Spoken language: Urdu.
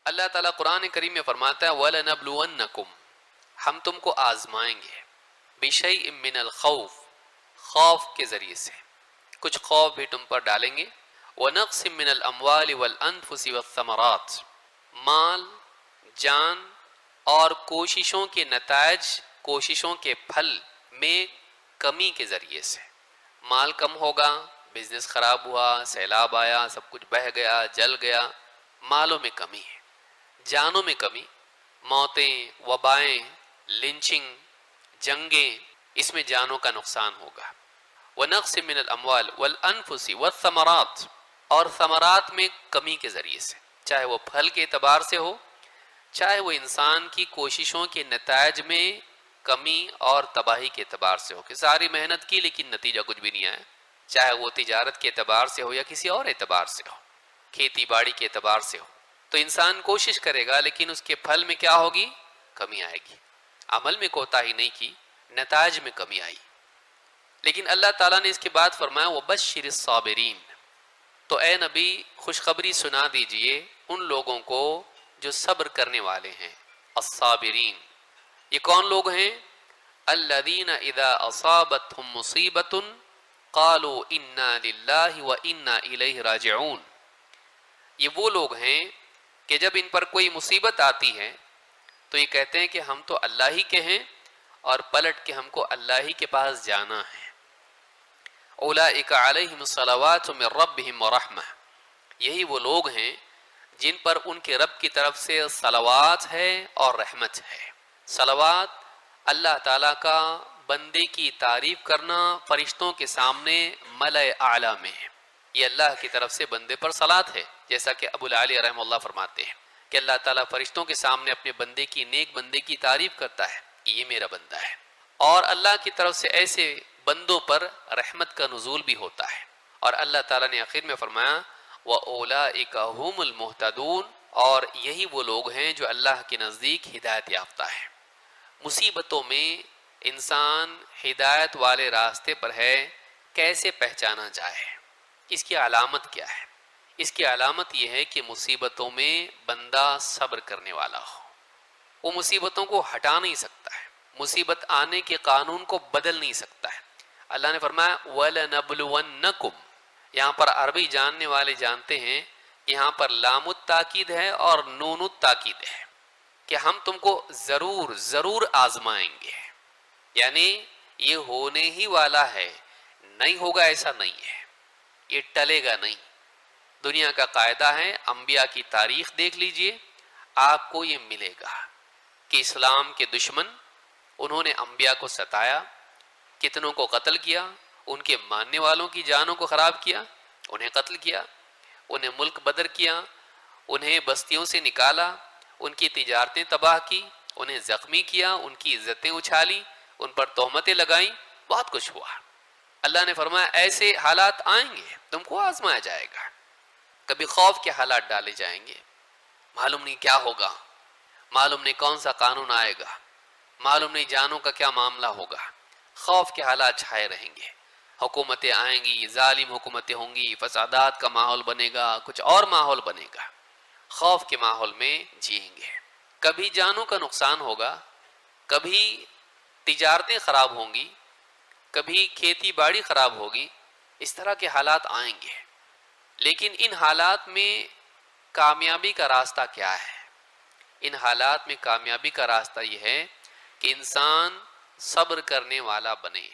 اللہ تعالیٰ قرآن کریم میں فرماتا ہے وَلَنَبْلُوَنَّكُمْ، ہم تم کو آزمائیں گے، بِشَيْءٍ مِّنَ الْخَوْفِ، خوف کے ذریعے سے کچھ خوف بھی تم پر ڈالیں گے، وَنَقْصٍ مِّنَ الْأَمْوَالِ وَالْأَنفُسِ وَالثَّمَرَاتِ، مال، جان اور کوششوں کے نتائج، کوششوں کے پھل میں کمی کے ذریعے سے۔ مال کم ہوگا، بزنس خراب ہوا، سیلاب آیا، سب کچھ بہہ گیا، جل گیا، مالوں میں کمی ہے۔ جانوں میں کمی، موتیں، وبائیں، لنچنگ، جنگیں، اس میں جانوں کا نقصان ہوگا۔ وَنَقْصٍ مِّنَ الْأَمْوَالِ وَالْأَنفُسِ وَالثَّمَرَاتِ، اور ثمرات میں کمی کے ذریعے سے، چاہے وہ پھل کے اعتبار سے ہو، چاہے وہ انسان کی کوششوں کے نتائج میں کمی اور تباہی کے اعتبار سے ہو کہ ساری محنت کی لیکن نتیجہ کچھ بھی نہیں آیا، چاہے وہ تجارت کے اعتبار سے ہو یا کسی اور اعتبار سے ہو، کھیتی باڑی کے اعتبار سے ہو، تو انسان کوشش کرے گا لیکن اس کے پھل میں کیا ہوگی؟ کمی آئے گی۔ عمل میں کوتاہی نہیں کی، نتائج میں کمی آئی۔ لیکن اللہ تعالیٰ نے اس کے بعد فرمایا وَبَشِّرِ الصَّابِرِينَ، تو اے نبی خوشخبری سنا دیجئے ان لوگوں کو جو صبر کرنے والے ہیں۔ الصابرین، یہ کون لوگ ہیں؟ الذین اذا اصابتهم مصیبۃ قالوا انا للہ وانا الیہ راجعون، یہ وہ لوگ ہیں کہ جب ان پر کوئی مصیبت آتی ہے تو یہ کہتے ہیں کہ ہم تو اللہ ہی کے ہیں اور پلٹ کے ہم کو اللہ ہی کے پاس جانا ہے۔ اولئک علیہم الصلوات من ربہم ورحمہ، یہی وہ لوگ ہیں جن پر ان کے رب کی طرف سے صلوات ہے اور رحمت ہے۔ صلوات اللہ تعالیٰ کا بندے کی تعریف کرنا فرشتوں کے سامنے ملأ اعلیٰ میں ہے، یہ اللہ کی طرف سے بندے پر صلات ہے، جیسا کہ ابو العالی رحمہ اللہ فرماتے ہیں کہ اللہ تعالیٰ فرشتوں کے سامنے اپنے بندے کی، نیک بندے کی تعریف کرتا ہے کہ یہ میرا بندہ ہے، اور اللہ کی طرف سے ایسے بندوں پر رحمت کا نزول بھی ہوتا ہے۔ اور اللہ تعالیٰ نے آخر میں فرمایا وَأُولَئِكَ هُمُ الْمُهْتَدُونَ، اور یہی وہ لوگ ہیں جو اللہ کے نزدیک ہدایت یافتہ ہے۔ مصیبتوں میں انسان ہدایت والے راستے پر ہے، کیسے پہچانا جائے؟ اس کی علامت کیا ہے؟ اس کی علامت یہ ہے کہ مصیبتوں میں بندہ صبر کرنے والا ہو، وہ مصیبتوں کو ہٹا نہیں سکتا ہے، مصیبت آنے کے قانون کو بدل نہیں سکتا ہے۔ اللہ نے فرمایا وَلَنَبْلُوَنَّكُمْ، یہاں پر عربی جاننے والے جانتے ہیں یہاں پر لام التاکید ہے اور نون التاکید ہے کہ ہم تم کو ضرور ضرور آزمائیں گے، یعنی یہ ہونے ہی والا ہے، نہیں ہوگا ایسا نہیں ہے، یہ ٹلے گا نہیں۔ دنیا کا قاعدہ ہے، انبیاء کی تاریخ دیکھ لیجئے، آپ کو یہ ملے گا کہ اسلام کے دشمن انہوں نے انبیاء کو ستایا، کتنوں کو قتل کیا، ان کے ماننے والوں کی جانوں کو خراب کیا، انہیں قتل کیا، انہیں ملک بدر کیا، انہیں بستیوں سے نکالا، ان کی تجارتیں تباہ کی، انہیں زخمی کیا، ان کی عزتیں اچھالی، ان پر تہمتیں لگائیں، بہت کچھ ہوا۔ اللہ نے فرمایا ایسے حالات آئیں گے، تم کو آزمایا جائے گا، کبھی خوف کے حالات ڈالے جائیں گے، معلوم نہیں کیا ہوگا، معلوم نہیں کون سا قانون آئے گا، معلوم نہیں جانوں کا کیا معاملہ ہوگا، خوف کے حالات چھائے رہیں گے، حکومتیں آئیں گی، ظالم حکومتیں ہوں گی، فسادات کا ماحول بنے گا، کچھ اور ماحول بنے گا، خوف کے ماحول میں جئیں گے، کبھی جانوں کا نقصان ہوگا، کبھی تجارتیں خراب ہوں گی، کبھی کھیتی باڑی خراب ہوگی، اس طرح کے حالات آئیں گے۔ لیکن ان حالات میں کامیابی کا راستہ کیا ہے؟ ان حالات میں کامیابی کا راستہ یہ ہے کہ انسان صبر کرنے والا بنے۔